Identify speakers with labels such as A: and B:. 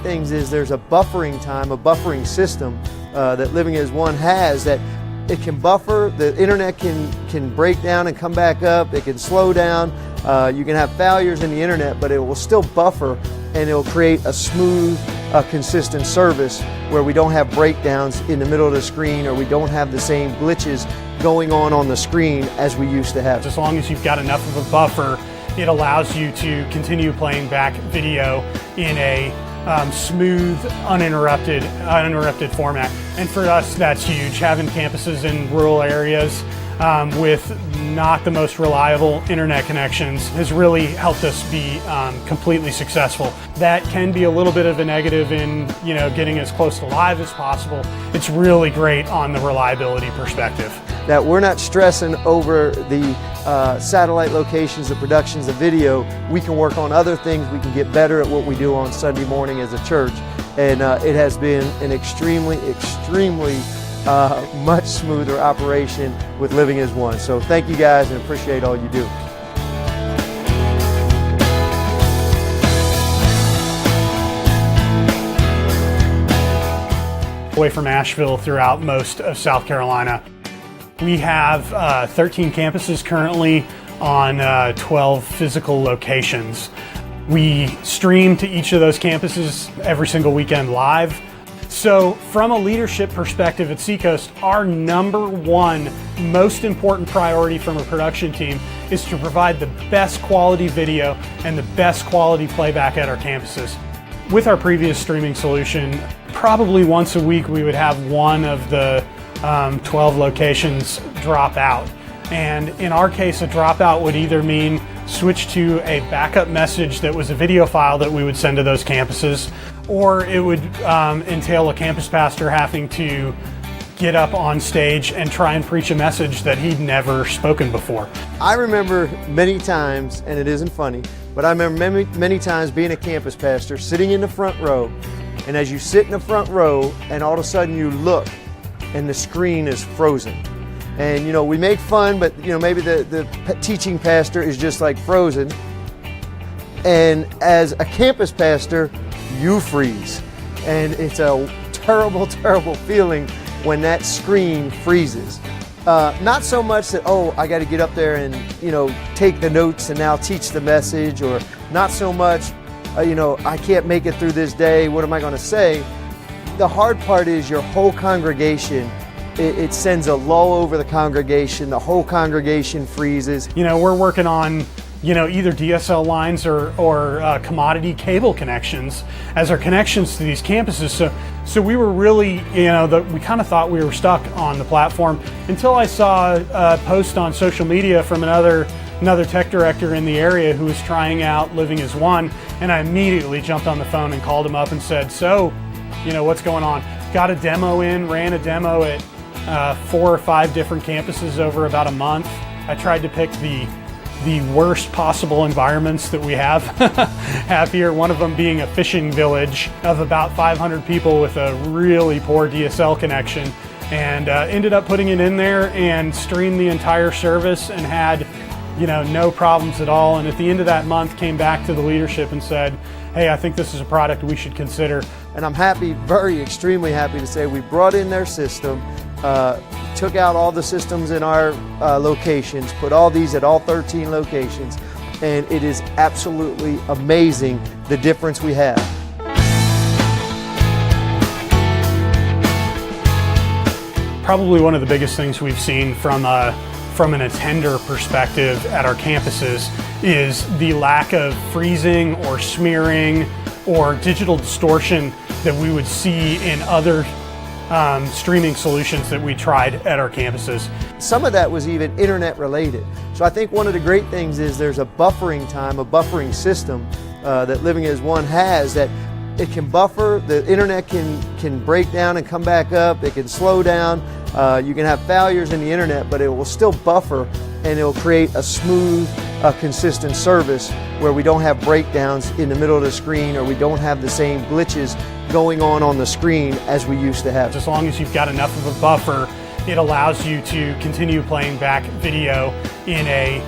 A: things is there's a buffering time, a buffering system that Living as One has, that it can buffer, the internet can break down and come back up, it can slow down, you can have failures in the internet, but it will still buffer and it will create a smooth, consistent service where we don't have breakdowns in the middle of the screen, or we don't have the same glitches going on the screen as we used to have.
B: As long as you've got enough of a buffer, it allows you to continue playing back video in a smooth, uninterrupted format. And for us, that's huge. Having campuses in rural areas with not the most reliable internet connections has really helped us be completely successful. That can be a little bit of a negative in, getting as close to live as possible. It's really great on the reliability perspective.
A: That we're not stressing over the satellite locations, the productions of video. We can work on other things. We can get better at what we do on Sunday morning as a church. And it has been an extremely much smoother operation with Living as One. So thank you guys and appreciate all you do.
B: Away from Asheville throughout most of South Carolina. We have 13 campuses currently on 12 physical locations. We stream to each of those campuses every single weekend live. So from a leadership perspective at Seacoast, our number one most important priority from a production team is to provide the best quality video and the best quality playback at our campuses. With our previous streaming solution, probably once a week we would have one of the 12 locations drop out. And in our case, a dropout would either mean switch to a backup message that was a video file that we would send to those campuses, or it would entail a campus pastor having to get up on stage and try and preach a message that he'd never spoken before.
A: I remember many times, and it isn't funny, but I remember many times being a campus pastor, sitting in the front row, and as you sit in the front row and all of a sudden you look and the screen is frozen. And we make fun, but maybe the teaching pastor is just like frozen. And as a campus pastor, you freeze. And it's a terrible, terrible feeling when that screen freezes. Not so much that, I got to get up there and, take the notes and now teach the message, or not so much, I can't make it through this day, what am I going to say? The hard part is your whole congregation, it sends a lull over the congregation, the whole congregation freezes.
B: We're working on either DSL lines or commodity cable connections as our connections to these campuses. So we were really, we kind of thought we were stuck on the platform until I saw a post on social media from another tech director in the area who was trying out Living as One, and I immediately jumped on the phone and called him up and said, so, what's going on? Got a demo in, ran a demo at 4 or 5 different campuses over about a month. I tried to pick the worst possible environments that we have here, one of them being a fishing village of about 500 people with a really poor DSL connection, and ended up putting it in there and streamed the entire service and had no problems at all. And at the end of that month came back to the leadership and said, hey, I think this is a product we should consider.
A: And I'm happy, extremely happy to say we brought in their system, took out all the systems in our locations, put all these at all 13 locations, and it is absolutely amazing the difference we have.
B: Probably one of the biggest things we've seen from an attender perspective at our campuses is the lack of freezing or smearing or digital distortion that we would see in other streaming solutions that we tried at our campuses.
A: Some of that was even internet related. So I think one of the great things is there's a buffering time, a buffering system that Living as One has, that it can buffer, the internet can break down and come back up, it can slow down, you can have failures in the internet, but it will still buffer and it will create a smooth, consistent service where we don't have breakdowns in the middle of the screen, or we don't have the same glitches going on the screen as we used to have.
B: As long as you've got enough of a buffer, it allows you to continue playing back video in a